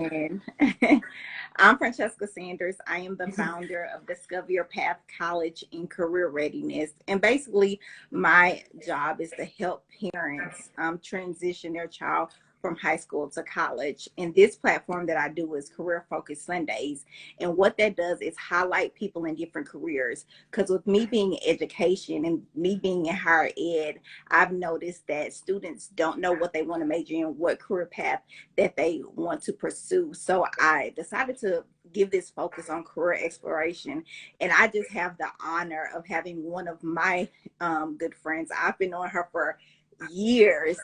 And I'm Francesca Sanders. I am the founder of Discover Your Path College and Career Readiness. And basically, my job is to help parents transition their child from high school to college. And this platform that I do is Career Focused Sundays. And what that does is highlight people in different careers. Because with me being in education and me being in higher ed, I've noticed that students don't know what they want to major in, what career path that they want to pursue. So I decided to give this focus on career exploration. And I just have the honor of having one of my good friends. I've been on her for years.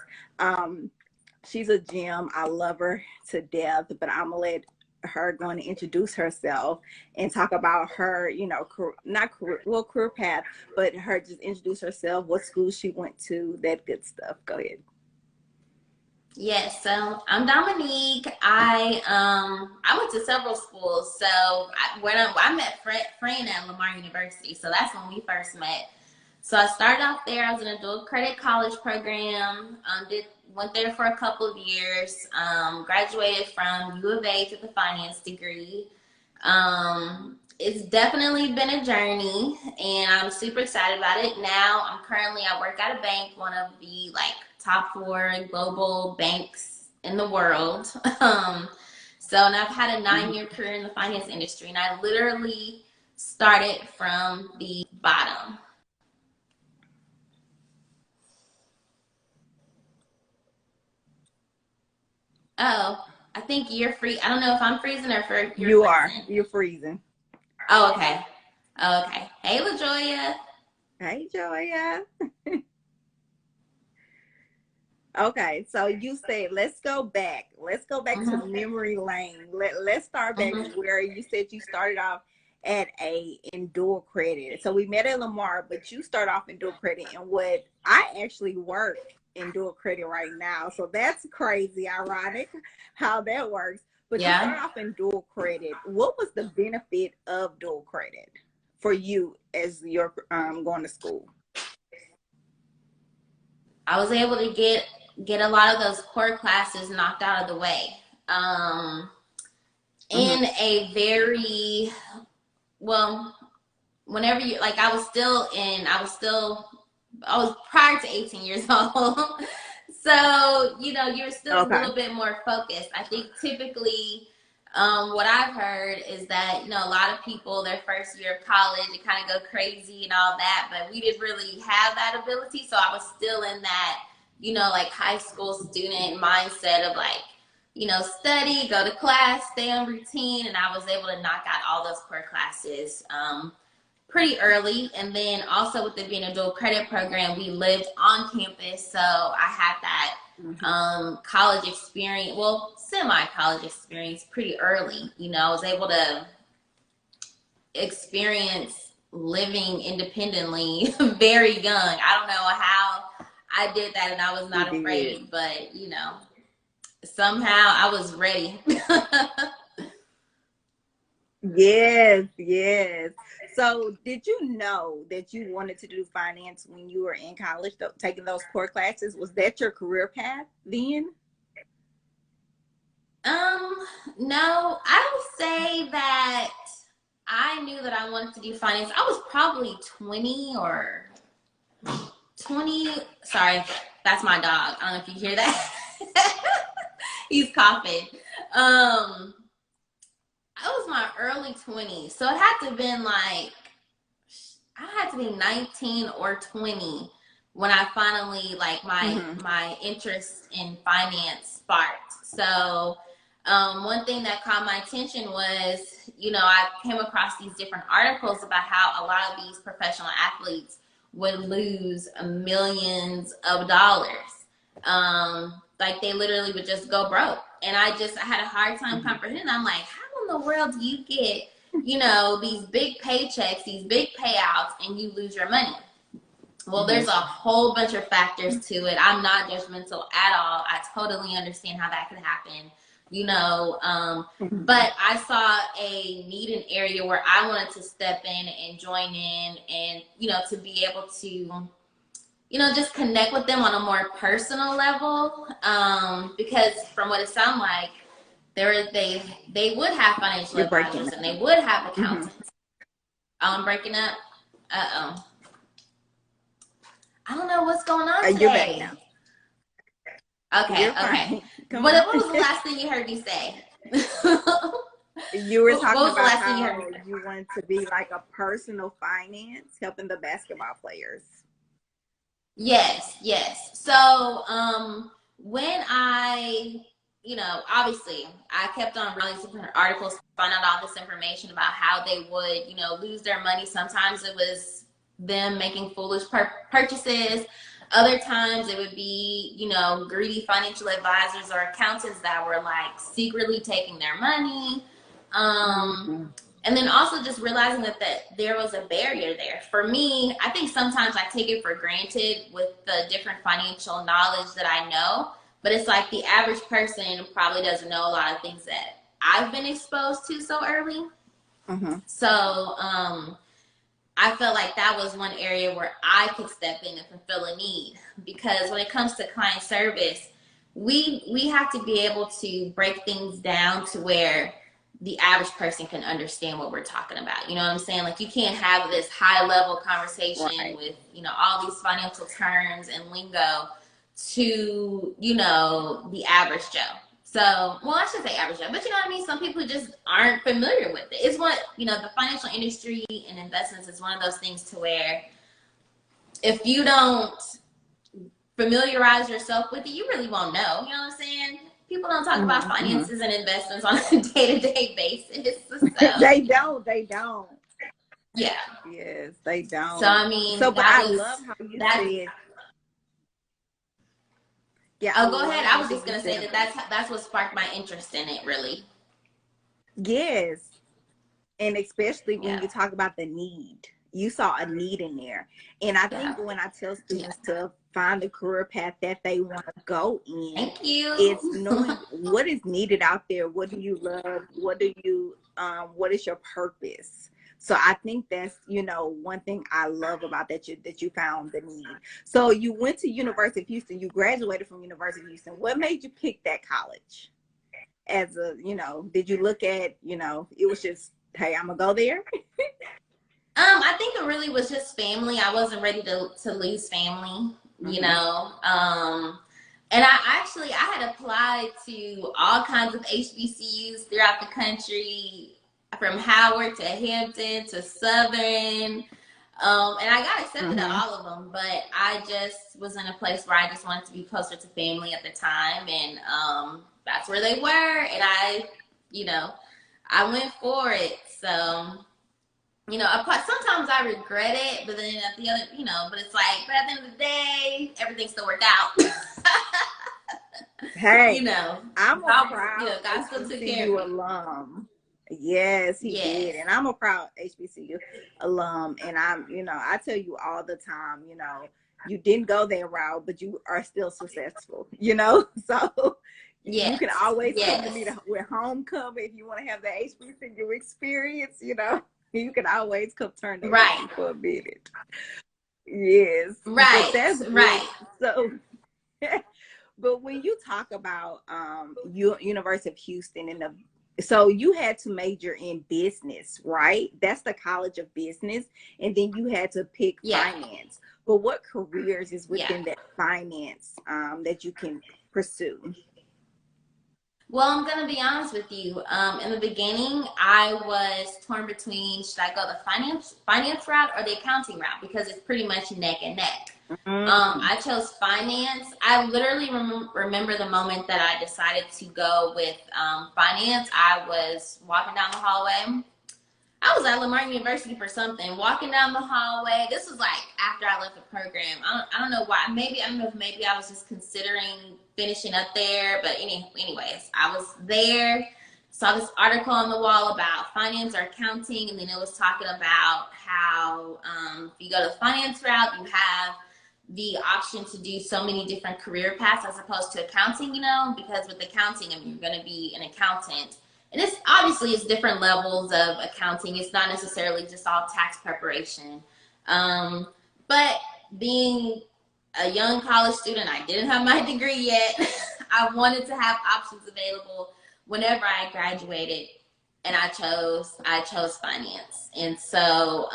She's a gem. I love her to death, but I'm gonna let her going to introduce herself and talk about her, not career, well, career path, but her just introduce herself, what school she went to, that good stuff. Go ahead. Yes, so I'm Dominique. I went to several schools. So I met Fran at Lamar University. So that's when we first met. So I started off there. I was in a dual credit college program. Went there for a couple of years. Graduated from U of A with a finance degree. It's definitely been a journey, and I'm super excited about it. Now I work at a bank, one of the top 4 global banks in the world. And I've had a 9-year career in the finance industry, and I literally started from the bottom. Oh, I think you're free. I don't know if I'm freezing or if you're freezing. You're freezing. Oh, okay. Okay. Hey, LaJoya. Hey, Joya. Okay, so you said let's go back. Let's go back to memory lane. Let's start back where you said you started off in dual credit. So we met at Lamar, but you start off in dual credit, and what I actually work in dual credit right now. So that's crazy, ironic how that works. But you start off in dual credit. What was the benefit of dual credit for you as you're going to school? I was able to get a lot of those core classes knocked out of the way. In a very, well, whenever you, I was prior to 18 years old. So, you're still a little bit more focused. I think typically, what I've heard is that, a lot of people, their first year of college, they kind of go crazy and all that, but we didn't really have that ability. So I was still in that, high school student mindset of study, go to class, stay on routine. And I was able to knock out all those core classes pretty early. And then also with it being a dual credit program, we lived on campus. So I had that college experience, well, semi-college experience pretty early. I was able to experience living independently very young. I don't know how I did that and I was not afraid, but somehow I was ready. Yes. So did you know that you wanted to do finance when you were in college, taking those core classes? Was that your career path then? No, I would say that I knew that I wanted to do finance. I was probably 20. Sorry, that's my dog. I don't know if you hear that. He's coughing. I was my early 20s. So it had to have been I had to be 19 or 20 when I finally my interest in finance sparked. So one thing that caught my attention was, I came across these different articles about how a lot of these professional athletes would lose millions of dollars. They literally would just go broke. And I had a hard time comprehending. I'm like, how in the world do you get, these big paychecks, these big payouts, and you lose your money? Well, there's a whole bunch of factors to it. I'm not judgmental at all. I totally understand how that could happen. But I saw a need, an area where I wanted to step in and join in and, to be able to, just connect with them on a more personal level. Because from what it sounds like, they would have financial You're breaking advisors up. and they would have Mm-hmm. accountants. I'm breaking up. Uh-oh. I don't know what's going on You're back today. now. Okay, You're okay. fine. Come What on. was the last thing you heard me say? You were What talking was the about last thing you how heard me say? you wanted to be like a personal finance, helping the basketball players. Yes, yes. So, when obviously I kept on reading different articles, find out all this information about how they would, lose their money. Sometimes it was them making foolish purchases. Other times it would be, greedy financial advisors or accountants that were like secretly taking their money. Mm-hmm. And then also just realizing that there was a barrier there. For me, I think sometimes I take it for granted with the different financial knowledge that I know, but it's like the average person probably doesn't know a lot of things that I've been exposed to so early. Mm-hmm. So I felt like that was one area where I could step in and fulfill a need. Because when it comes to client service, we have to be able to break things down to where the average person can understand what we're talking about. You know what I'm saying? Like, you can't have this high level conversation Right. with, all these financial terms and lingo to, the average Joe. So, well, I shouldn't say average Joe, but you know what I mean? Some people just aren't familiar with it. It's what, the financial industry and investments is one of those things to where if you don't familiarize yourself with it, you really won't know. You know what I'm saying? People don't talk about Mm-hmm. finances and investments on a day-to-day basis. So They don't. yeah. Yes, they don't. So I mean, So, but I love how you that. said. Yeah, I Oh, go ahead. love I was everything just you gonna said say about. that's what sparked my interest in it, really. Yes, and especially when Yeah. you talk about the need, you saw a need in there. And I think Yeah. when I tell students to find the career path that they want to go in, Thank you. it's knowing what is needed out there. What do you love? What is your purpose? So I think that's, one thing I love about that you found the need. So you went to University of Houston, you graduated from University of Houston. What made you pick that college? As a, did you look at, it was just, hey, I'm gonna go there? I think it really was just family. I wasn't ready to lose family, you know. And I had applied to all kinds of HBCUs throughout the country, from Howard to Hampton to Southern. And I got accepted at all of them, but I just was in a place where I just wanted to be closer to family at the time, and that's where they were, and I went for it. So, sometimes I regret it, but then at the other, but it's like, but at the end of the day, everything still worked out. Hey, I'm a God, proud God still took care of HBCU me. alum. Yes, he Yes. did. And I'm a proud HBCU alum. And I tell you all the time, you didn't go that route, but you are still successful, So Yes. you can always Yes. come to me with homecoming if you want to have the HBCU experience, you can always come turn that Right. for a minute. Yes. Right. But that's good. Right. So but when you talk about University of Houston so you had to major in business, right? That's the College of Business, and then you had to pick finance. But what careers is within that finance that you can pursue? Well, I'm going to be honest with you. In the beginning, I was torn between, should I go the finance route or the accounting route, because it's pretty much neck and neck. I chose finance. I literally remember the moment that I decided to go with finance. I was walking down the hallway. I was at Lamar University for something, walking down the hallway. This was like after I left the program. I don't know why. I don't know if maybe I was just considering finishing up there. But anyways, I was there, saw this article on the wall about finance or accounting, and then it was talking about how if you go the finance route, you have the option to do so many different career paths as opposed to accounting, because with accounting, you're going to be an accountant. And it's different levels of accounting. It's not necessarily just all tax preparation. But being a young college student, I didn't have my degree yet. I wanted to have options available whenever I graduated and I chose finance. And so,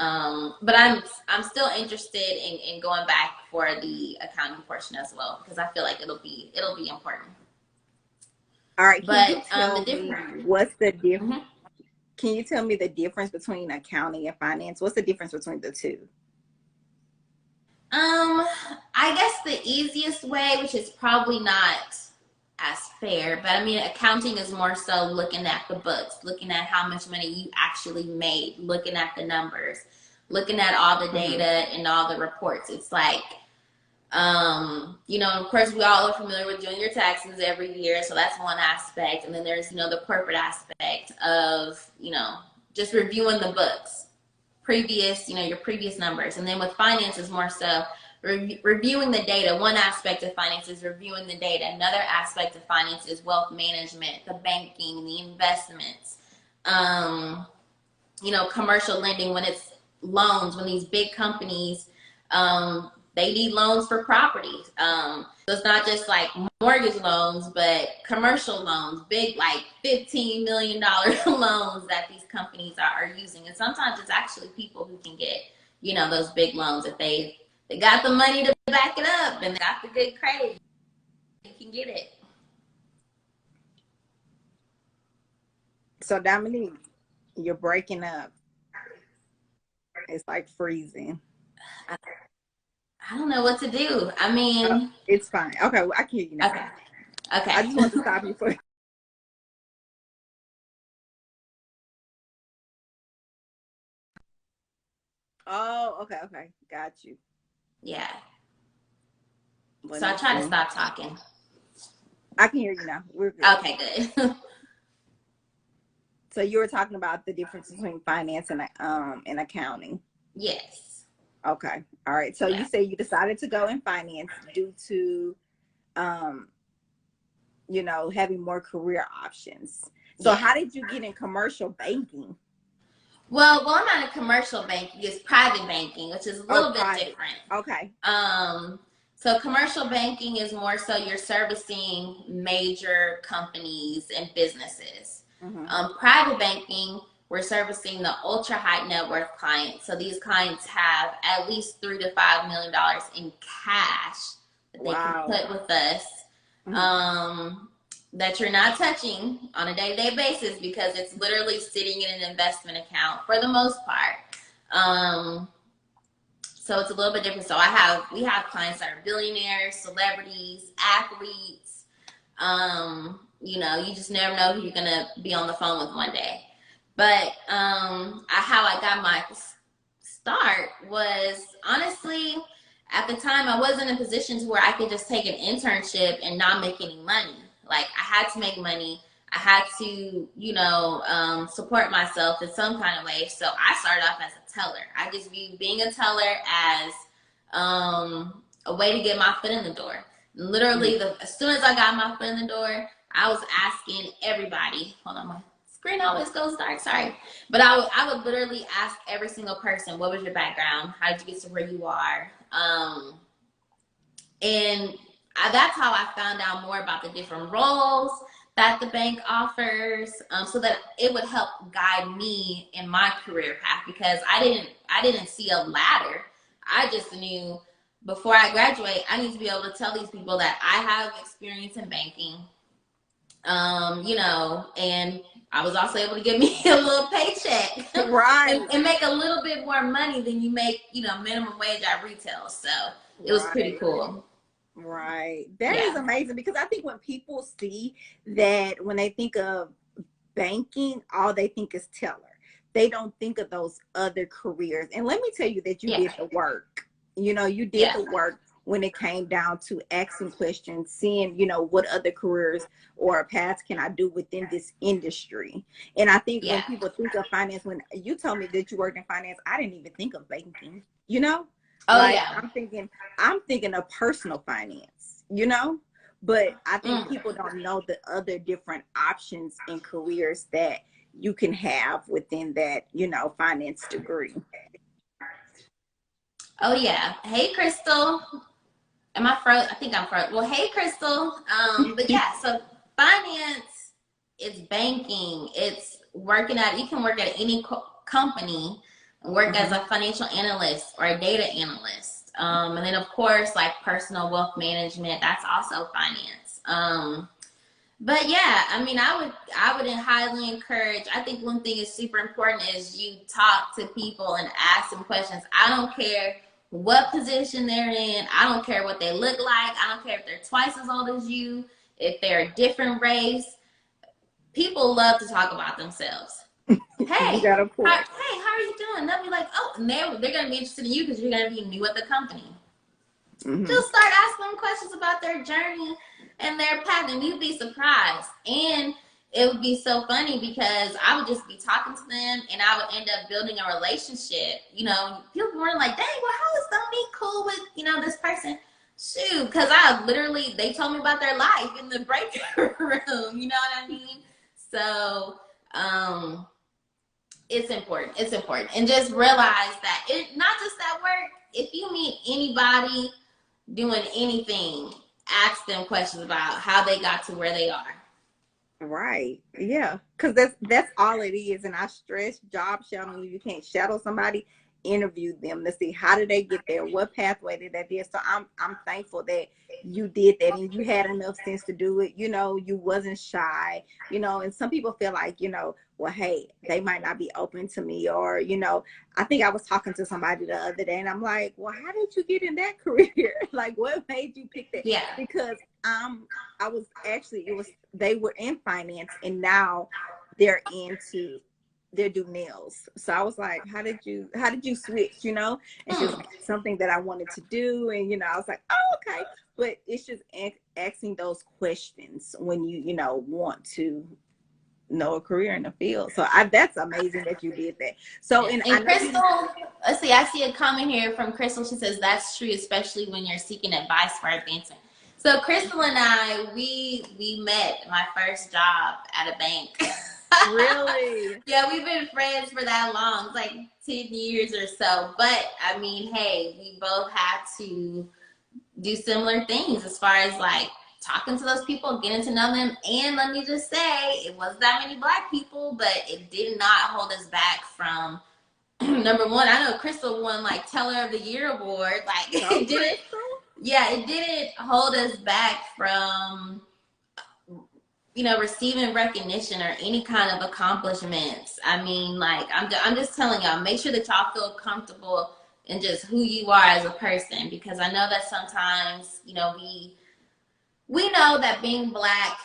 but I'm still interested in going back for the accounting portion as well, because I feel like it'll be important. All right, But can you tell me what's the difference? Mm-hmm. Can you tell me the difference between accounting and finance? What's the difference between the two? I guess the easiest way, which is probably not as fair, but I mean, accounting is more so looking at the books, looking at how much money you actually made, looking at the numbers, looking at all the data and all the reports. It's like, you know, of course, we all are familiar with doing your taxes every year, so that's one aspect. And then there's, you know, the corporate aspect of, you know, just reviewing the books, you know, your previous numbers. And then with finance is more so reviewing the data. One aspect of finance is reviewing the data. Another aspect of finance is wealth management, the banking, the investments, you know, commercial lending, when it's loans, when these big companies, they need loans for properties. So it's not just like mortgage loans, but commercial loans, big, like $15 million loans that these companies are using. And sometimes it's actually people who can get, you know, those big loans if they got the money to back it up and they got the good credit. You can get it. So Dominique, you're breaking up. It's like freezing. I don't know what to do. I mean, it's fine. Okay, well, I can hear you now. Okay. I just want to stop you for. Oh, okay, got you. Yeah. So I try to stop talking. I can hear you now. We're good. Okay, good. So you were talking about the difference between finance and accounting. Yes. Okay. All right. So you say you decided to go in finance due to, you know, having more career options. So how did you get in commercial banking? Well, I'm not in commercial banking. It's private banking, which is a little bit different. Okay. So commercial banking is more so you're servicing major companies and businesses. Private banking, we're servicing the ultra high net worth clients. So these clients have at least $3 to $5 million in cash that they can put with us, that you're not touching on a day-to-day basis, because it's literally sitting in an investment account for the most part. So it's a little bit different. So we have clients that are billionaires, celebrities, athletes. You know, you just never know who you're gonna be on the phone with one day. But how I got my start was, honestly, at the time I wasn't in positions where I could just take an internship and not make any money. Like, I had to make money. I had to, you know, support myself in some kind of way. So I started off as a teller. I just viewed being a teller as a way to get my foot in the door. Literally, as soon as I got my foot in the door, I was asking everybody. Hold on, my screen always goes dark. Sorry, but I would literally ask every single person, "What was your background? How did you get to where you are?" And that's how I found out more about the different roles that the bank offers, so that it would help guide me in my career path, because I didn't see a ladder. I just knew before I graduate, I need to be able to tell these people that I have experience in banking, you know, and I was also able to get me a little paycheck, right, and make a little bit more money than you make, you know, minimum wage at retail. So it was pretty cool. Right. That is amazing, because I think when people see that, when they think of banking, all they think is teller. They don't think of those other careers. And let me tell you that you did the work. You know, you did the work when it came down to asking questions, seeing, you know, what other careers or paths can I do within this industry. And I think when people think of finance, when you told me that you worked in finance, I didn't even think of banking, you know? I'm thinking of personal finance, you know, but I think people don't know the other different options and careers that you can have within that, you know, finance degree. Oh yeah. Hey, Crystal. Am I frozen? I think I'm frozen. Well, hey, Crystal. But yeah, so finance it's banking, it's working at, you can work at any company and work as a financial analyst or a data analyst. And then of course, like personal wealth management, that's also finance. But yeah, I mean, I would highly encourage, I think one thing is super important is you talk to people and ask them questions. I don't care what position they're in. I don't care what they look like. I don't care if they're twice as old as you, if they're a different race. People love to talk about themselves. Hey, you got a point. Hey, how are you doing? They'll be like, oh, and they're going to be interested in you because you're going to be new at the company. Just start asking them questions about their journey and their path, and you'd be surprised. And it would be so funny because I would just be talking to them and I would end up building a relationship. You know, people were like, dang, well, how is Dominique cool with, you know, this person? Shoot, because they told me about their life in the break room. You know what I mean? So, it's important. It's important. And just realize that it not just at work. If you meet anybody doing anything, ask them questions about how they got to where they are. Right. Yeah. Because that's all it is. And I stress job shadowing. You can't shadow somebody, interview them to see how did they get there, what pathway did they do. So I'm thankful that you did that and you had enough sense to do it. You know, you wasn't shy, you know, and some people feel like, you know, well, hey, they might not be open to me, or, you know, I think I was talking to somebody the other day and I'm like, well, how did you get in that career? Like, what made you pick that? Yeah. Because I was actually, they were in finance and now they're do nails. So I was like, how did you switch, you know? And she was like, something that I wanted to do. And, you know, I was like, oh, okay. But it's just asking those questions when you know, want to know a career in the field. So that's amazing that you did that. So, and Crystal, let's see, I see a comment here from Crystal. She says, that's true, especially when you're seeking advice for advancement. So Crystal and I, we met my first job at a bank. Really? Yeah, we've been friends for that long. It's like 10 years or so. But I mean, hey, we both had to do similar things as far as like talking to those people, getting to know them. And let me just say, it wasn't that many Black people, but it did not hold us back from number one. I know Crystal won like Teller of the Year award. Like it didn't hold us back from, you know, receiving recognition or any kind of accomplishments. I mean, like, I'm just telling y'all, make sure that y'all feel comfortable in just who you are as a person, because I know that sometimes, you know, we know that being Black,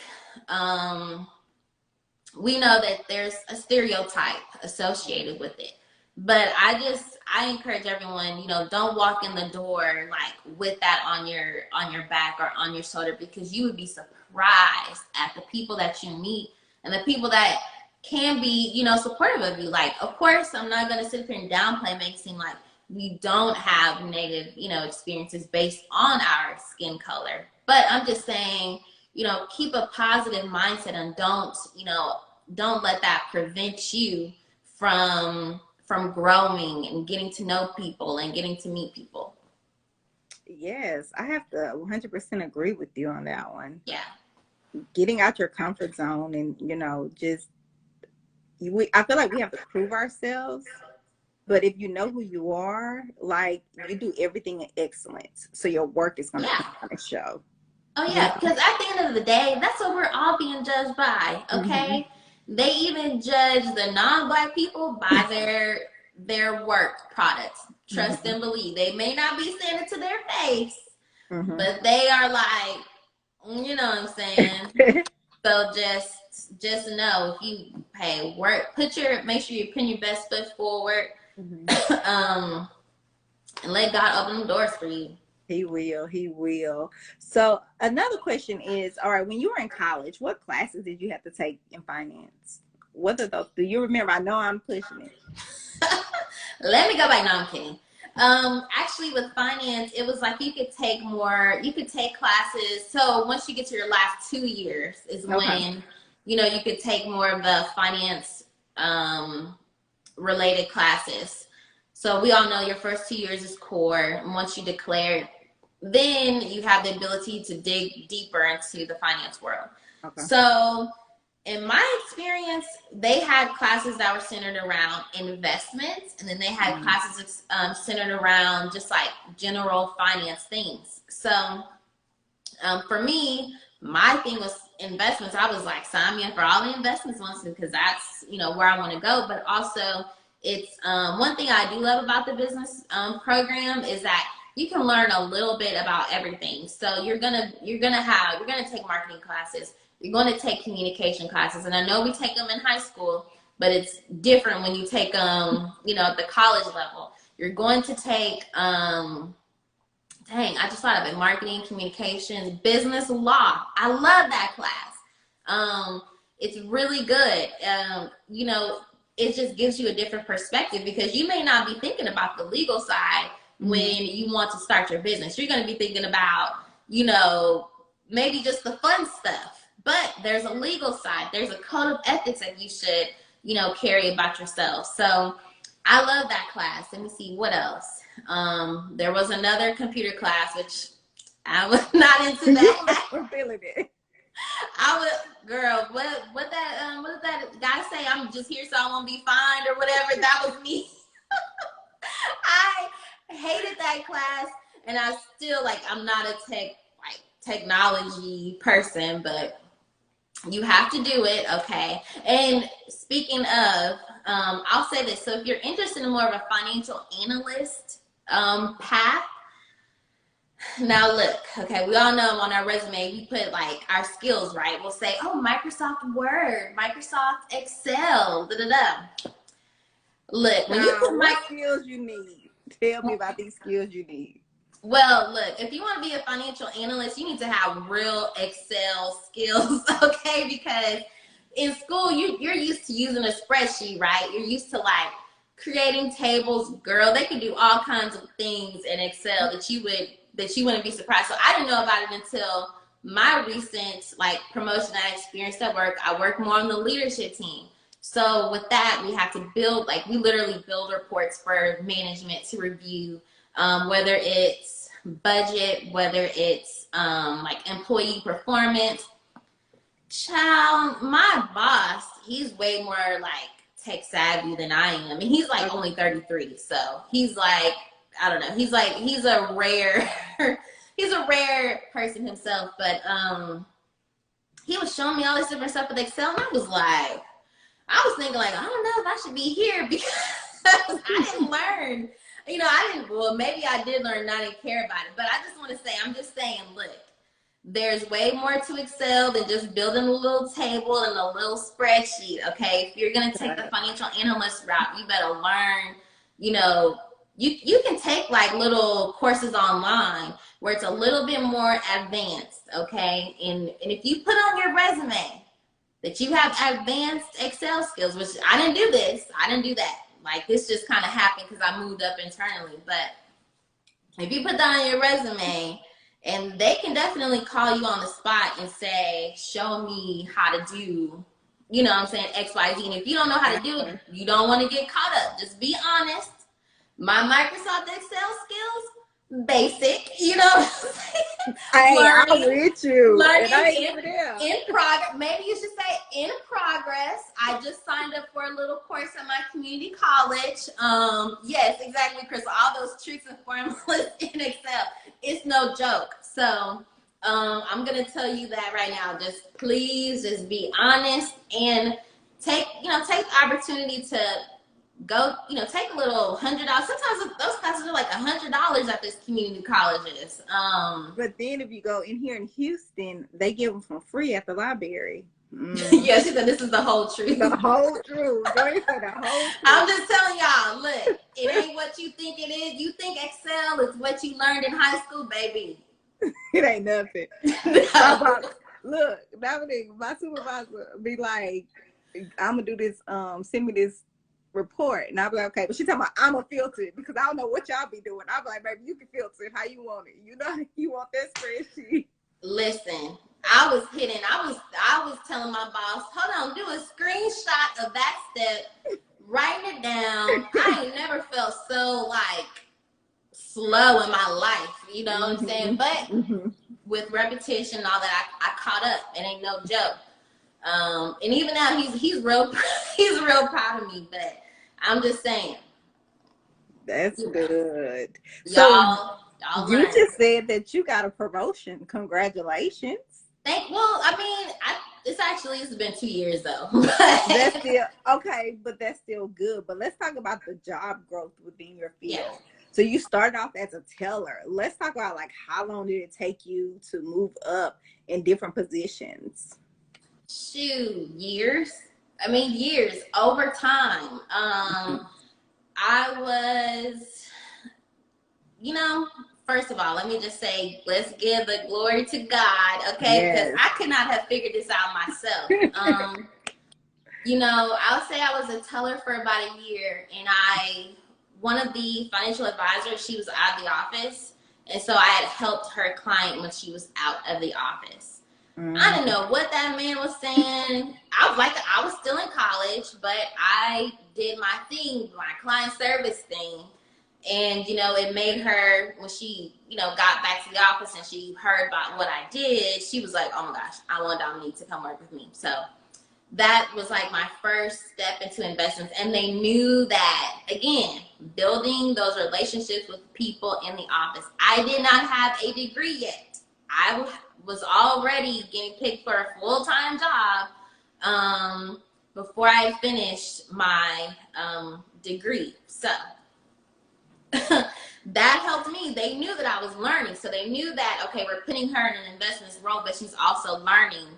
we know that there's a stereotype associated with it. But I encourage everyone, you know, don't walk in the door like with that on your back or on your shoulder, because you would be surprised at the people that you meet and the people that can be, you know, supportive of you. Like, of course, I'm not going to sit here and downplay, make it seem like we don't have negative, you know, experiences based on our skin color. But I'm just saying, you know, keep a positive mindset and don't let that prevent you from growing and getting to know people and getting to meet people. Yes, I have to 100% agree with you on that one. Yeah. Getting out your comfort zone and, you know, just, I feel like we have to prove ourselves, but if you know who you are, like, you do everything in excellence. So your work is going to show. Oh, yeah, because at the end of the day, that's what we're all being judged by, okay? They even judge the non-Black people by their work products. Trust and believe. They may not be saying it to their face, but they are like, you know what I'm saying? So just know, if you make sure you're putting your best foot forward, and let God open the doors for you. He will. So another question is, all right, when you were in college, what classes did you have to take in finance? What are those? Do you remember? I know I'm pushing it. Let me go back. No, I'm kidding. Actually, with finance, it was like you could take classes. So once you get to your last 2 years is when, you know, you could take more of the finance related classes. So we all know your first 2 years is core. And once you declare, then you have the ability to dig deeper into the finance world. So in my experience, they had classes that were centered around investments, and then they had classes centered around just like general finance things. So for me, my thing was investments. I was like, sign me up for all the investments once, because that's, you know, where I want to go. But also, it's one thing I do love about the business program is that you can learn a little bit about everything. So you're gonna take marketing classes. You're going to take communication classes, and I know we take them in high school, but it's different when you take them, you know, at the college level. You're going to take, dang, I just thought of it, marketing, communications, business, law. I love that class. It's really good. You know, it just gives you a different perspective, because you may not be thinking about the legal side when you want to start your business. You're going to be thinking about, you know, maybe just the fun stuff. But there's a legal side. There's a code of ethics that you should, you know, carry about yourself. So I love that class. Let me see, what else? There was another computer class, which I was not into that. I'm feeling it. I was, girl, what did that guy say? I'm just here so I won't be fined or whatever. That was me. I hated that class, and I still, like, I'm not a technology person, but you have to do it, okay? And speaking of, I'll say this. So if you're interested in more of a financial analyst path, now look, okay, we all know on our resume, we put like our skills, right? We'll say, oh, Microsoft Word, Microsoft Excel, da-da-da. Look, when you put what skills you need? Tell me about these skills you need. Well, look, if you want to be a financial analyst, you need to have real Excel skills, okay? Because in school, you're used to using a spreadsheet, right? You're used to like creating tables. Girl, they can do all kinds of things in Excel that you wouldn't be surprised. So I didn't know about it until my recent like promotion I experienced at work. I work more on the leadership team. So with that, we have to build, like, we literally build reports for management to review, whether it's budget, whether it's like employee performance. Child, my boss, he's way more like tech savvy than I am. And he's like only 33. So he's like, I don't know. He's a rare, he's a rare person himself. But he was showing me all this different stuff with Excel, and I was thinking like, I don't know if I should be here, because I didn't learn. You know, well, maybe I did learn and I didn't care about it. But I just want to say, I'm just saying, look, there's way more to Excel than just building a little table and a little spreadsheet, okay? If you're going to take the financial analyst route, you better learn, you know, you can take like little courses online where it's a little bit more advanced, okay? And if you put on your resume that you have advanced Excel skills, which I didn't do this, I didn't do that. Like, this just kind of happened because I moved up internally. But if you put that on your resume, and they can definitely call you on the spot and say, show me how to do, you know what I'm saying, X, Y, Z. And if you don't know how to do it, you don't want to get caught up. Just be honest. My Microsoft Excel skills, basic, you know what I'm saying? I'm with you. Learning in progress. Maybe you should say in progress. I just signed up for a little course at my community college. Yes, exactly, Crystal. All those tricks and formulas in Excel. It's no joke. So I'm going to tell you that right now. Just please just be honest and take the opportunity to go, take a little $100. Sometimes those classes are like $100 at this community colleges. But then if you go in here in Houston, they give them for free at the library. Yeah, she said this is the whole truth. The whole truth. The whole truth. I'm just telling y'all, look, it ain't what you think it is. You think Excel is what you learned in high school, baby. It ain't nothing. No. Look, my supervisor be like, I'm gonna do this, send me this report, and I'll be like, okay, but she talking about I'm gonna filter it because I don't know what y'all be doing. I'll be like, baby, you can filter it how you want it. You know, you want that spreadsheet. Listen, I was telling my boss, hold on, do a screenshot of that step, writing it down. I ain't never felt so like slow in my life, you know what I'm saying? But with repetition and all that, I caught up. It ain't no joke. And even now he's real he's real proud of me, but I'm just saying. That's good. So Y'all you learn. just said that you got a promotion. Congratulations. It's been 2 years though. That's still okay, but that's still good. But let's talk about the job growth within your field. Yeah. So you started off as a teller. Let's talk about like how long did it take you to move up in different positions? Shoot, years. I mean, years over time. I was, first of all, let me just say, let's give the glory to God, okay? Because Yes. I could not have figured this out myself. I'll say I was a teller for about a year, and one of the financial advisors, she was out of the office, and so I had helped her client when she was out of the office. I didn't know what that man was saying. I was still in college, but I did my thing, my client service thing. And, it made her, when she, got back to the office and she heard about what I did, she was like, oh my gosh, I want Dominique to come work with me. So that was like my first step into investments. And they knew that, again, building those relationships with people in the office. I did not have a degree yet. I was already getting picked for a full-time job before I finished my degree. So that helped me. They knew that I was learning. So they knew that, okay, we're putting her in an investments role, but she's also learning.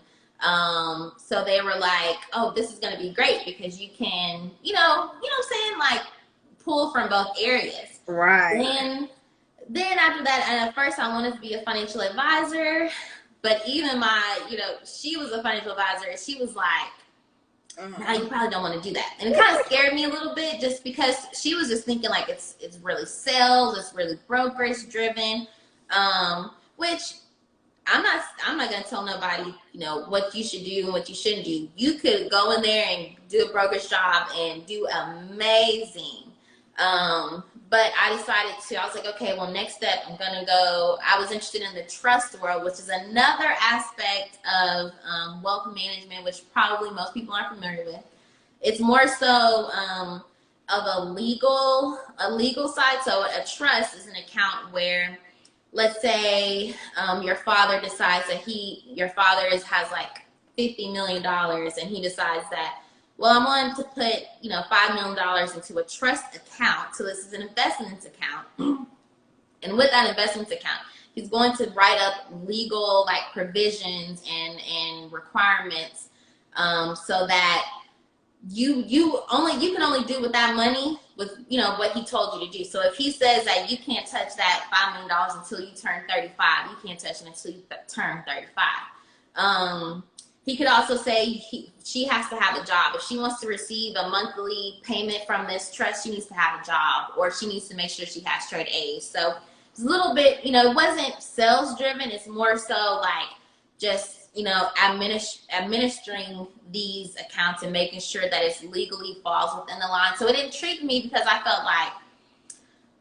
So they were like, oh, this is going to be great because you can, you know what I'm saying? Like pull from both areas. Right. Then after that, and at first I wanted to be a financial advisor, but even she was a financial advisor, and she was like, no, you probably don't want to do that. And it kind of scared me a little bit just because she was just thinking like it's really sales, it's really brokerage driven, which I'm not going to tell nobody, what you should do and what you shouldn't do. You could go in there and do a brokerage job and do amazing. But I decided I was like, okay, well, next step, I was interested in the trust world, which is another aspect of wealth management, which probably most people aren't familiar with. It's more so of a legal side. So a trust is an account where, let's say your father decides that your father has like $50 million, and he decides that, well, I'm going to put, $5 million into a trust account. So this is an investments account. And with that investments account, he's going to write up legal like provisions and requirements so that you can only do with that money with what he told you to do. So if he says that you can't touch that $5 million until you turn 35, you can't touch it until you turn 35. He could also say she has to have a job. If she wants to receive a monthly payment from this trust, she needs to have a job, or she needs to make sure she has straight A's. So it's a little bit, it wasn't sales driven. It's more so like just, administering these accounts and making sure that it legally falls within the line. So it intrigued me because I felt like,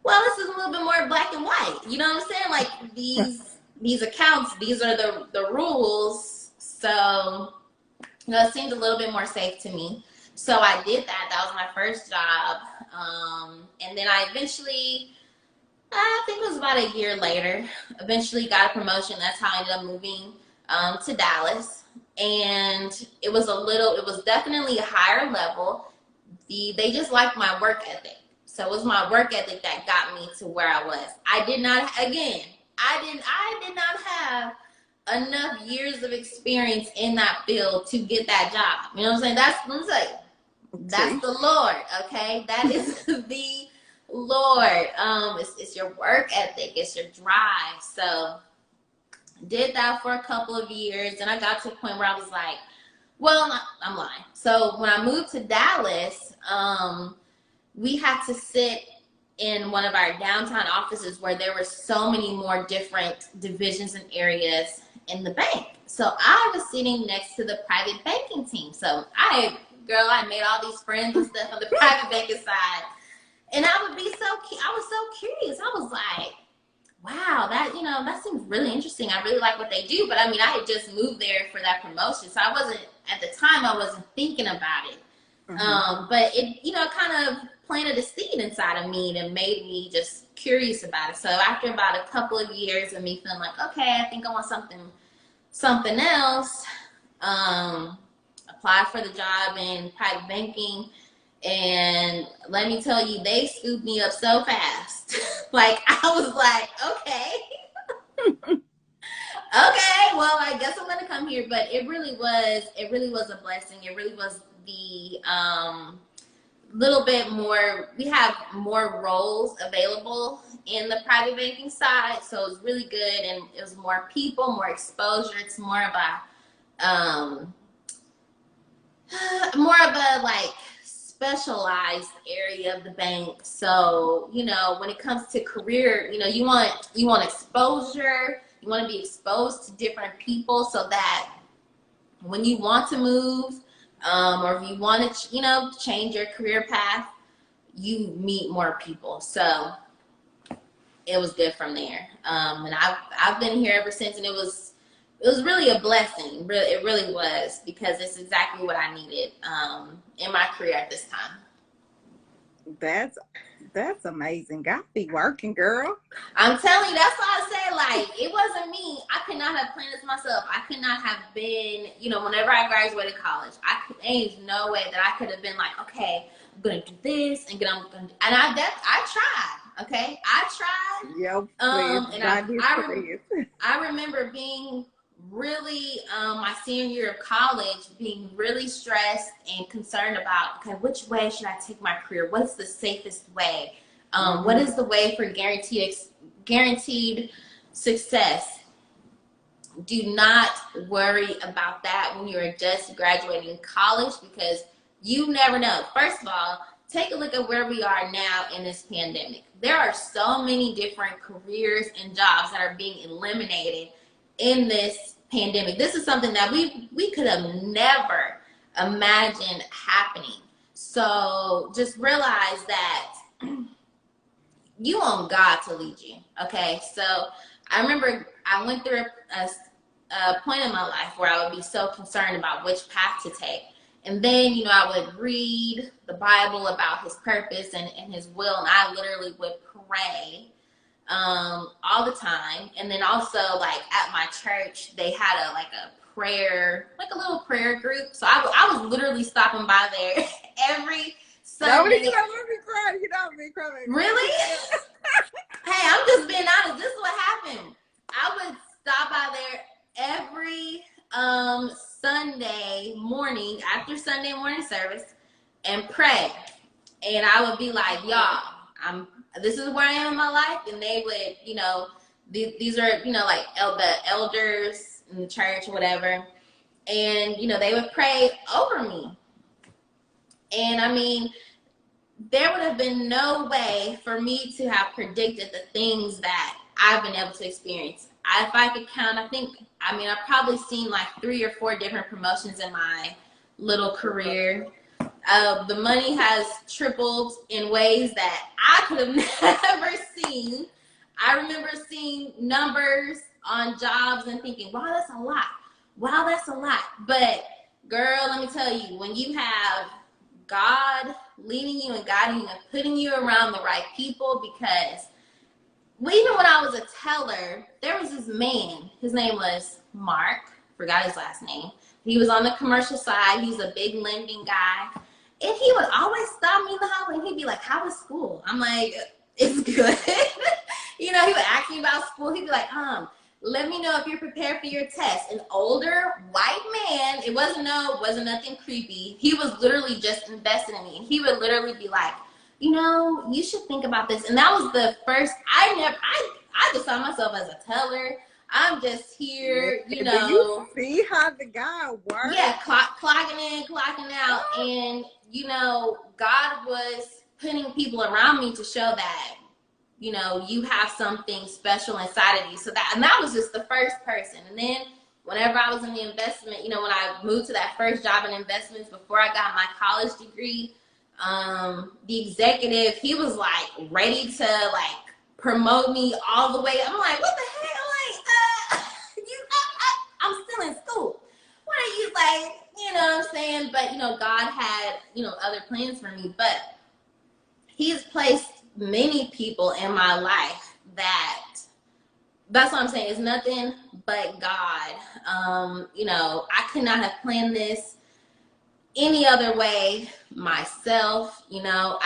well, this is a little bit more black and white. You know what I'm saying? Like these accounts, these are the rules. So, it seemed a little bit more safe to me. So I did that. That was my first job. And then I eventually, I think it was about a year later, eventually got a promotion. That's how I ended up moving to Dallas. And it was definitely a higher level. They just liked my work ethic. So it was my work ethic that got me to where I was. I did not have enough years of experience in that field to get that job. You know what I'm saying? That's the Lord, okay? That is the Lord. It's your work ethic, it's your drive. So did that for a couple of years, and I got to a point where I was like, well, I'm lying. So when I moved to Dallas, we had to sit in one of our downtown offices where there were so many more different divisions and areas in the bank. So I was sitting next to the private banking team. So I made all these friends and stuff on the private banking side. And I was so curious. I was like, wow, that, that seems really interesting. I really like what they do. But I mean, I had just moved there for that promotion. So I wasn't, at the time, I wasn't thinking about it. But it, kind of planted a seed inside of me and made me just curious about it. So after about a couple of years of me feeling like, okay, I think I want something else, applied for the job in private banking. And let me tell you, they scooped me up so fast. Like, I was like, okay, okay, well, I guess I'm gonna come here. But it really was a blessing. It really was the little bit more, we have more roles available in the private banking side, so it was really good. And it was more people, more exposure. It's more of a like specialized area of the bank. So when it comes to career, you want exposure. You want to be exposed to different people, so that when you want to move, or if you want to change your career path, you meet more people. So it was good from there. And I've been here ever since, and it was really a blessing. It really was, because it's exactly what I needed in my career at this time. That's amazing. Got to be working, girl. I'm telling you, that's why I say, like, it wasn't me. I could not have planned this myself. I could not have been, whenever I graduated college, there's no way that I could have been like, okay, I'm gonna do this and I tried. Okay, I tried. Yep. And I remember being really my senior year of college, being really stressed and concerned about, okay, which way should I take my career? What's the safest way? What is the way for guaranteed success? Do not worry about that when you're just graduating college, because you never know. First of all, take a look at where we are now in this pandemic. There are so many different careers and jobs that are being eliminated in this pandemic. This is something that we could have never imagined happening. So just realize that you want God to lead you. Okay, so I remember I went through a point in my life where I would be so concerned about which path to take. And then, I would read the Bible about his purpose and his will, and I literally would pray all the time. And then also, like, at my church, they had a prayer, like a little prayer group. So I was literally stopping by there every Sunday. You don't make me cry. You don't make me cry. Really? Hey, I'm just being honest. This is what happened. I would stop by there every Sunday morning after Sunday morning service and pray. And I would be like, y'all, this is where I am in my life. And they would, these are, like the elders in the church or whatever. And, they would pray over me. And I mean, there would have been no way for me to have predicted the things that I've been able to experience. If I could count, I've probably seen like 3 or 4 different promotions in my little career. The money has tripled in ways that I could have never seen. I remember seeing numbers on jobs and thinking, wow, that's a lot. Wow, that's a lot. But girl, let me tell you, when you have God leading you and guiding you and putting you around the right people, because even when I was a teller, there was this man, his name was Mark, forgot his last name. He was on the commercial side. He's a big lending guy. And he would always stop me in the hallway and he'd be like, how was school? I'm like, it's good. He would ask me about school. He'd be like, let me know if you're prepared for your test. An older white man, it wasn't nothing creepy. He was literally just invested in me. And he would literally be like, you should think about this. And that was the first, I just saw myself as a teller. I'm just here, Do you see how the guy works? Yeah, clocking in, clocking out. And, God was putting people around me to show that, you have something special inside of you. And that was just the first person. And then whenever I was in the investment, when I moved to that first job in investments before I got my college degree, the executive, he was like ready to like promote me all the way. I'm like, what the hell? Like, I'm still in school. What are you like? You know what I'm saying? But, you know, God had, you know, other plans for me. But he's placed many people in my life that's what I'm saying. It's nothing but God. You know, I could not have planned this any other way myself. You know,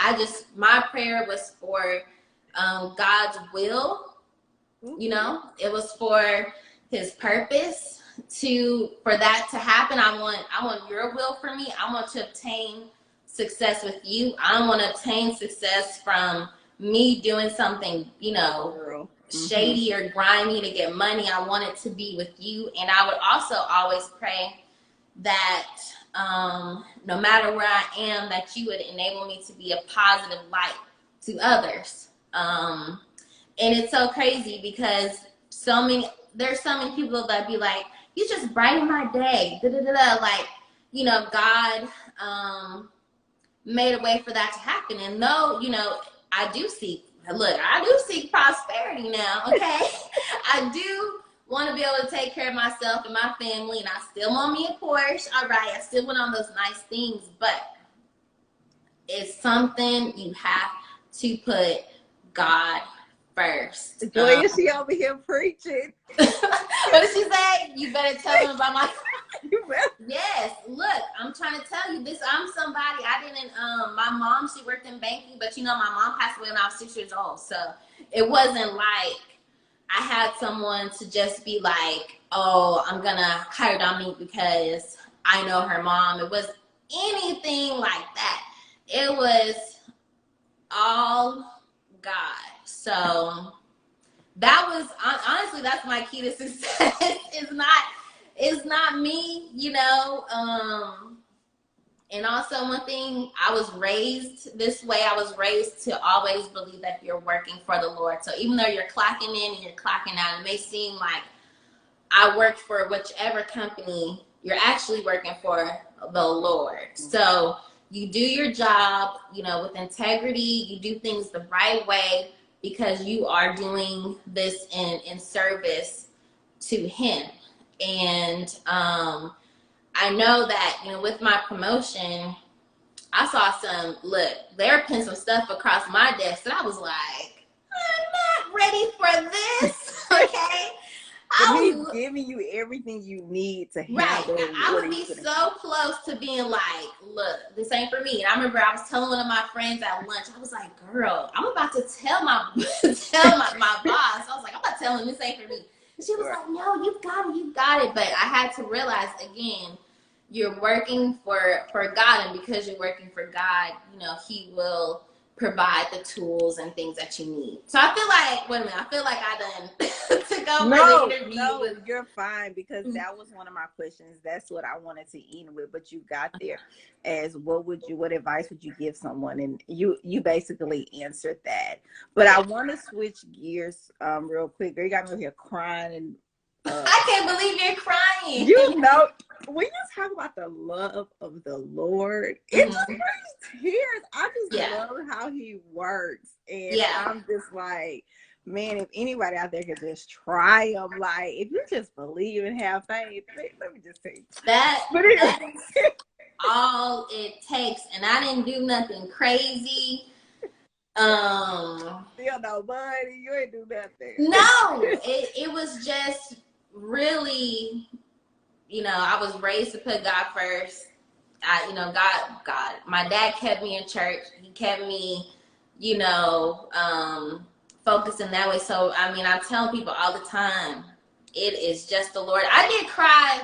my prayer was for God's will. You know, it was for his purpose for that to happen. I want your will for me. I want to obtain success with you. I don't want to obtain success from me doing something, you know, shady or grimy to get money. I want it to be with you. And I would also always pray that no matter where I am, that you would enable me to be a positive light to others. And it's so crazy because there's so many people that be like, you just brighten my day, like, you know, God made a way for that to happen. And though, you know, I do seek prosperity now, okay? I do want to be able to take care of myself and my family, and I still want me a Porsche. All right, I still want all those nice things, but it's something you have to put God first. Joy, is she over here preaching? What did she say? You better tell them about my... Yes, look, I'm trying to tell you this. I'm somebody, my mom, she worked in banking, but you know, my mom passed away when I was 6 years old. So it wasn't like I had someone to just be like, oh, I'm going to hire Dominique because I know her mom. It was anything like that. It was all God. So that was, honestly, that's my key to success. It's not me, you know. And also one thing, I was raised this way. I was raised to always believe that you're working for the Lord. So even though you're clocking in and you're clocking out, it may seem like I work for whichever company, you're actually working for the Lord. So you do your job, you know, with integrity. You do things the right way because you are doing this in service to him. And I know that, you know, with my promotion, I saw they were putting some stuff across my desk, and I was like, I'm not ready for this, okay? He's giving you everything you need to handle. Right. I would be so close to being like, look, this ain't for me. And I remember I was telling one of my friends at lunch, I was like, girl, I'm about to tell my boss. I was like, I'm not telling this ain't for me. And she was like, no, you got it. But I had to realize, again, you're working for God, and because you're working for God, you know, he will provide the tools and things that you need. So I feel like, wait a minute, I feel like I done took over the interview. No, you're fine, because that was one of my questions. That's what I wanted to end with, but you got there as what advice would you give someone? And you basically answered that. But I want to switch gears real quick. Girl, you got me over here crying and I can't believe you're crying. You know, when you talk about the love of the Lord, it just brings tears. I just love how he works. And I'm just like, man, if anybody out there could just try him, like, if you just believe and have faith, let me just say that's all it takes. And I didn't do nothing crazy. Still no money, you ain't do nothing. No, it was just really, you know, I was raised to put God first. God, my dad kept me in church. He kept me, you know, focused in that way. So, I mean, I'm telling people all the time, it is just the Lord. I did cry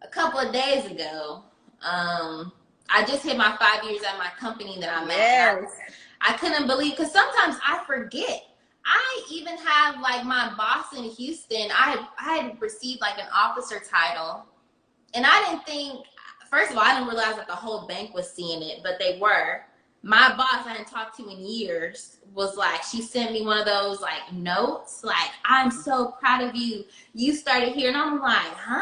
a couple of days ago. I just hit my 5 years at my company that I'm at. I couldn't believe, because sometimes I forget. I even have, like, my boss in Houston, I had received like an officer title, and I didn't think, first of all, I didn't realize that the whole bank was seeing it, but they were. My boss I hadn't talked to in years was like, she sent me one of those like notes, like, I'm so proud of you. You started here. And I'm like, huh?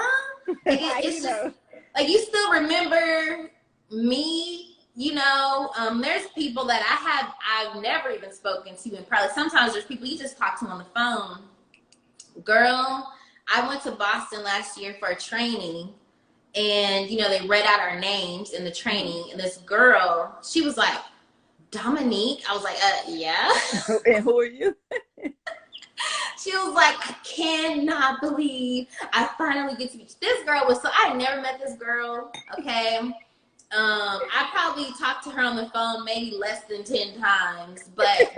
Like, it's just like, you still remember me there's people that I've never even spoken to, and probably sometimes there's people you just talk to on the phone. Girl, I went to Boston last year for a training, and they read out our names in the training, and this girl, she was like, Dominique. I was like, yeah. And who are you? She was like, I cannot believe I finally get to meet you. This girl was I never met this girl. Okay. I probably talked to her on the phone maybe less than 10 times, but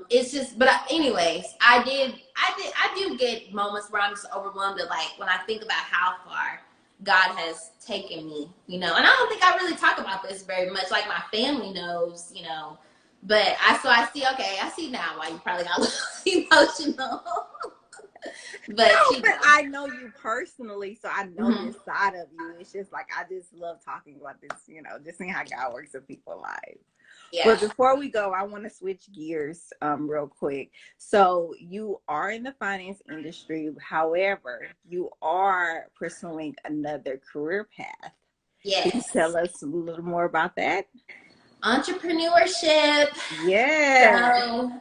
it's just, but anyways, I do get moments where I'm just overwhelmed at, like, when I think about how far God has taken me, and I don't think I really talk about this very much. Like, my family knows, but I see now why you probably got a little emotional. But I know you personally, so I know this side of you. It's just like, I just love talking about this, just seeing how God works in people's lives. Yeah. But before we go, I want to switch gears real quick. So you are in the finance industry. However, you are pursuing another career path. Yes. Can you tell us a little more about that? Entrepreneurship. Yeah. So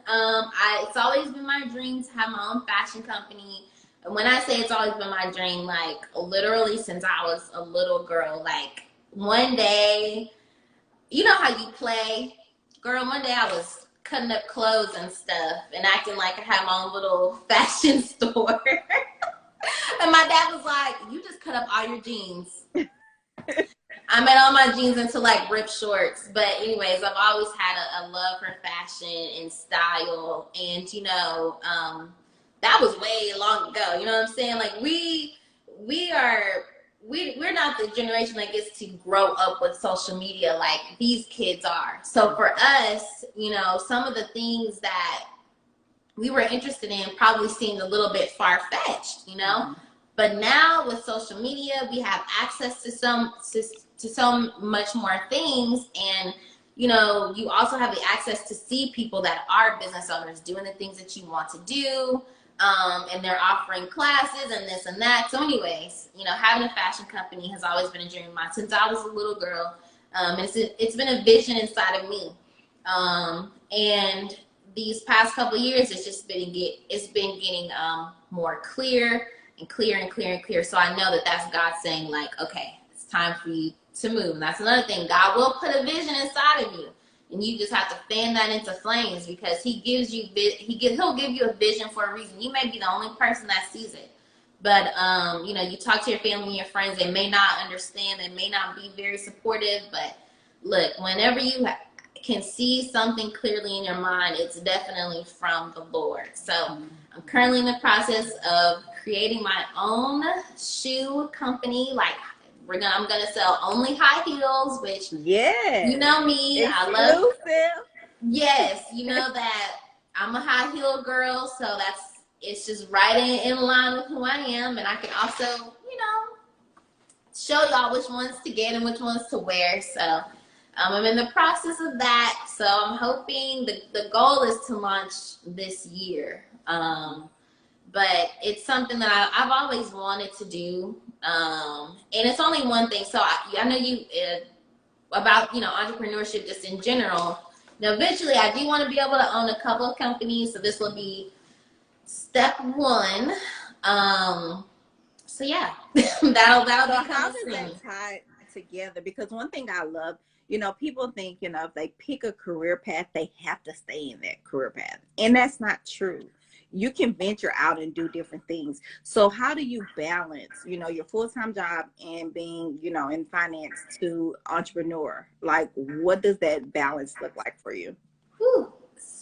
it's always been my dream to have my own fashion company. And when I say it's always been my dream, like, literally since I was a little girl, like, one day, you know how you play? Girl, one day I was cutting up clothes and stuff and acting like I had my own little fashion store. And my dad was like, you just cut up all your jeans. I made all my jeans into, like, ripped shorts. But anyways, I've always had a love for fashion and style. And, that was way long ago. You know what I'm saying? Like, we're not the generation that gets to grow up with social media like these kids are. So for us, some of the things that we were interested in probably seemed a little bit far-fetched, But now with social media, we have access to so much more things, and you also have the access to see people that are business owners doing the things that you want to do, and they're offering classes and this and that. So anyways, having a fashion company has always been a dream of mine since I was a little girl. It's been a vision inside of me, and these past couple of years, it's been getting more clear and clear and clear and clear. So I know that that's God saying, like, okay, it's time for you to move. And that's another thing. God will put a vision inside of you, and you just have to fan that into flames, because he'll give you a vision for a reason. You may be the only person that sees it, but you talk to your family and your friends. They may not understand. They may not be very supportive. But look, whenever you can see something clearly in your mind, it's definitely from the Lord. So I'm currently in the process of creating my own shoe company. Like, I'm gonna sell only high heels, which you know me, exclusive. I love. Yes, you know that I'm a high heel girl, so it's just right in line with who I am, and I can also show y'all which ones to get and which ones to wear. So I'm in the process of that. So I'm hoping the goal is to launch this year. But it's something that I've always wanted to do. And it's only one thing. So I know you about, entrepreneurship just in general. Now, eventually, I do want to be able to own a couple of companies. So this will be step one. So yeah, that'll be coming soon. That tie together? Because one thing I love, people think, if they pick a career path, they have to stay in that career path. And that's not true. You can venture out and do different things. So how do you balance, your full-time job and being, in finance to entrepreneur? Like, what does that balance look like for you? Whew.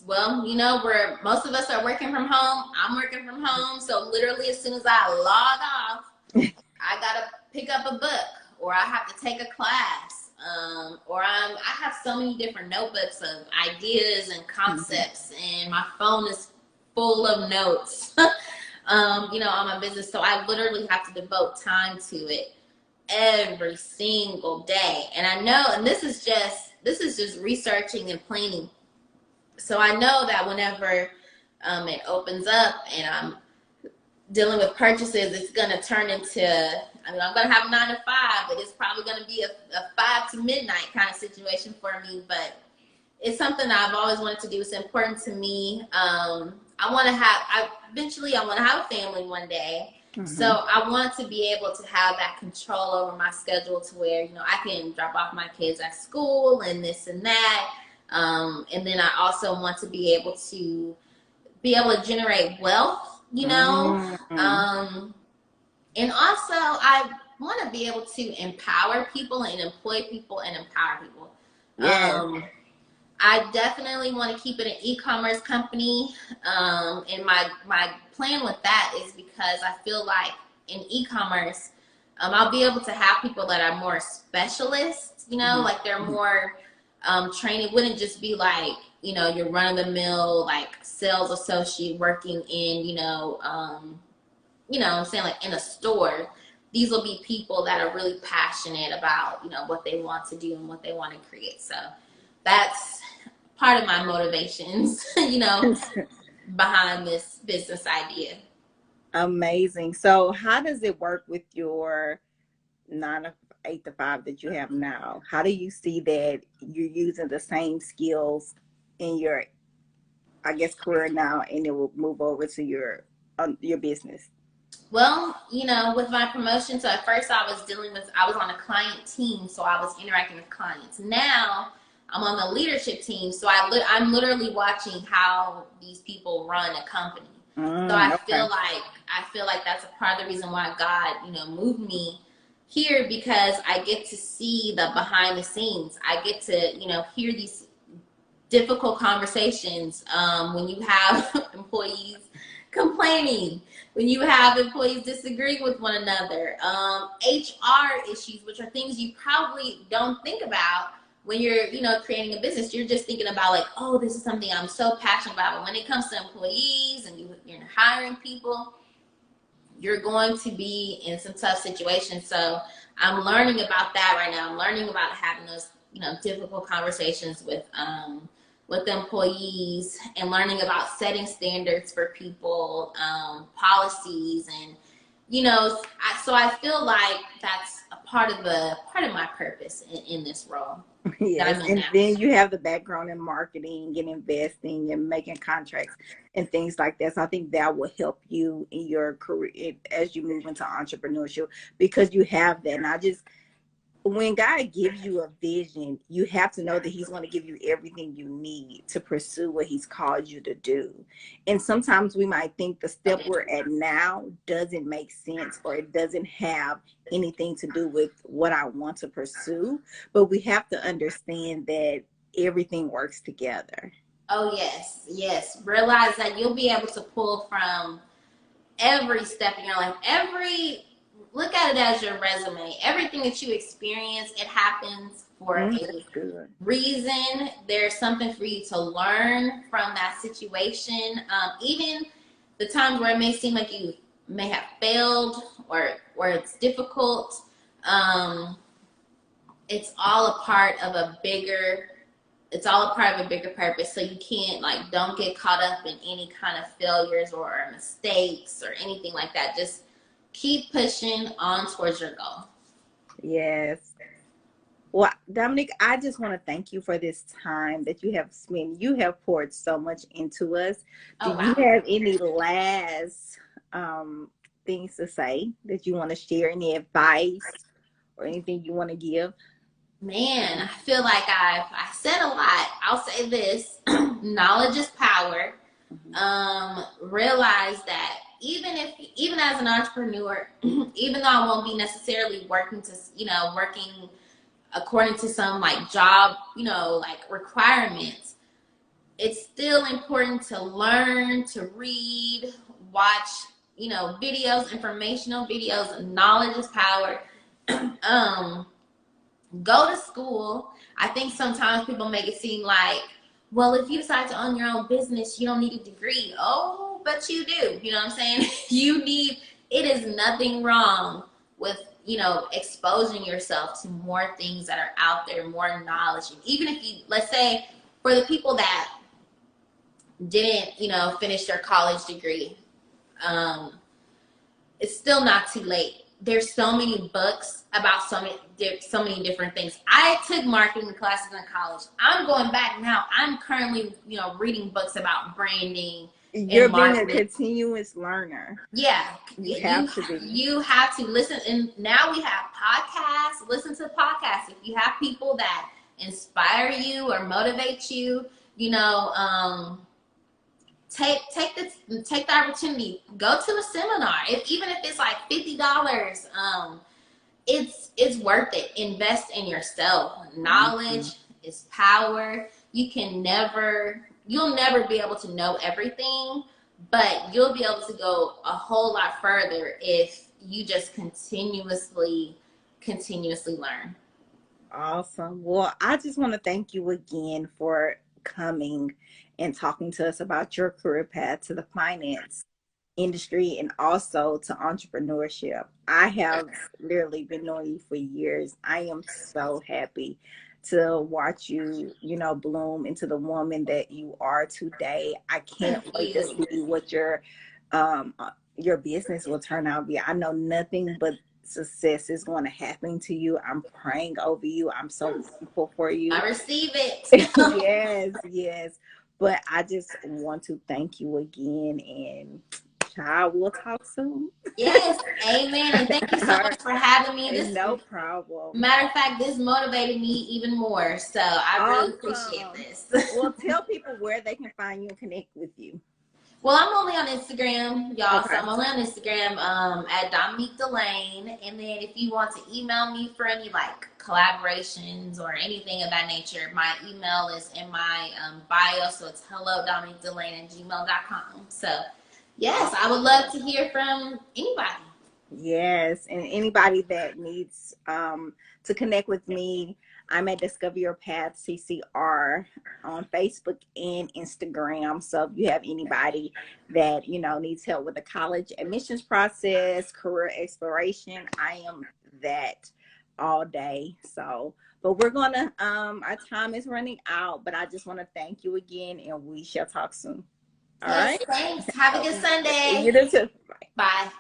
Well, where most of us are working from home. I'm working from home. So literally as soon as I log off, I got to pick up a book, or I have to take a class. Or I have so many different notebooks of ideas and concepts, and my phone is full of notes, on my business. So I literally have to devote time to it every single day. And I know, and this is just researching and planning. So I know that whenever it opens up and I'm dealing with purchases, it's going to turn into I mean, I'm going to have a 9 to 5, but it's probably going to be a 5 to midnight kind of situation for me. But it's something that I've always wanted to do. It's important to me. Eventually I want to have a family one day. Mm-hmm. So I want to be able to have that control over my schedule to where, you know, I can drop off my kids at school and this and that. And then I also want to be able to generate wealth, you know. Mm-hmm. And also I want to be able to empower people and employ people and empower people. Yeah. I definitely want to keep it an e-commerce company. And my plan with that is because I feel like in e-commerce, I'll be able to have people that are more specialists, you know, mm-hmm. like they're more trained. It wouldn't just be like, you know, you're run-of-the-mill, like sales associate working in, you know, I'm saying like in a store. These will be people that are really passionate about, you know, what they want to do and what they want to create. So that's part of my motivations, you know, behind this business idea. Amazing. So how does it work with your 8 to 5 that you have now? How do you see that you're using the same skills in your, I guess, career now, and it will move over to your business? Well, you know, with my promotion, so at first I was on a client team, so I was interacting with clients. Now I'm on the leadership team, so I'm literally watching how these people run a company. So I feel like that's a part of the reason why God, you know, moved me here, because I get to see the behind the scenes. I get to, you know, hear these difficult conversations when you have employees complaining, when you have employees disagreeing with one another, HR issues, which are things you probably don't think about when you're, you know, creating a business. You're just thinking about like, oh, this is something I'm so passionate about. But when it comes to employees and you're hiring people, you're going to be in some tough situations. So I'm learning about that right now. I'm learning about having those, you know, difficult conversations with employees, and learning about setting standards for people, policies, and, you know, so I feel like that's a part of my purpose in this role. Yes, and then you have the background in marketing and investing and making contracts and things like that. So I think that will help you in your career as you move into entrepreneurship, because you have that. And when God gives you a vision, you have to know that he's going to give you everything you need to pursue what he's called you to do. And sometimes we might think the step we're at now doesn't make sense, or it doesn't have anything to do with what I want to pursue. But we have to understand that everything works together. Oh, yes. Yes. Realize that you'll be able to pull from every step in your life, look at it as your resume. Everything that you experience, it happens for a reason. There's something for you to learn from that situation. Even the times where it may seem like you may have failed or it's difficult, it's all a part of a bigger purpose. So you can't, like, don't get caught up in any kind of failures or mistakes or anything like that. Just keep pushing on towards your goal. Yes. Well, Dominique, I just want to thank you for this time that you have spent. You have poured so much into us. Do you have any last things to say that you want to share? Any advice or anything you want to give? Man, I feel like I said a lot. I'll say this: knowledge is power. Realize that even as an entrepreneur, even though I won't be necessarily working according to some like job, you know, like requirements, it's still important to learn, to read, watch, you know, videos, informational videos. Knowledge is power. Go to school. I think sometimes people make it seem like, well, if you decide to own your own business, you don't need a degree. Oh, but you do. You know what I'm saying? It is nothing wrong with, you know, exposing yourself to more things that are out there, more knowledge. And even if you, let's say, for the people that didn't, you know, finish their college degree, it's still not too late. there's so many books about so many different things. I took marketing classes in college. I'm going back now. I'm currently, reading books about branding. You're being a continuous learner. Yeah. You have to be. You have to listen. And now we have podcasts. Listen to podcasts. If you have people that inspire you or motivate you, take the opportunity. Go to a seminar. Even if it's like $50, it's worth it. Invest in yourself. Knowledge is power. You'll never be able to know everything, but you'll be able to go a whole lot further if you just continuously learn. Awesome. Well, I just want to thank you again for coming and talking to us about your career path to the finance industry and also to entrepreneurship. I have literally been knowing you for years. I am so happy to watch you, bloom into the woman that you are today. I can't wait to see what your business will turn out to be. I know nothing but success is going to happen to you. I'm praying over you. I'm so thankful for you. I receive it. Yes. But I just want to thank you again, and child, we'll talk soon. Yes, amen. And thank you so much for having me. No problem. Matter of fact, this motivated me even more. So I really appreciate this. Well, tell people where they can find you and connect with you. Well, I'm only on Instagram, y'all. Okay. So I'm only on Instagram at Dominique Delane. And then if you want to email me for any collaborations or anything of that nature, my email is in my bio. So it's hello.dominiquedelane@gmail.com. So yes, I would love to hear from anybody. Yes, and anybody that needs to connect with me, I'm at Discover Your Path CCR on Facebook and Instagram. So if you have anybody that, needs help with the college admissions process, career exploration, I am that all day. So, but we're going to, our time is running out, but I just want to thank you again, and we shall talk soon. All right. Thanks. Have a good Sunday. You too. Bye.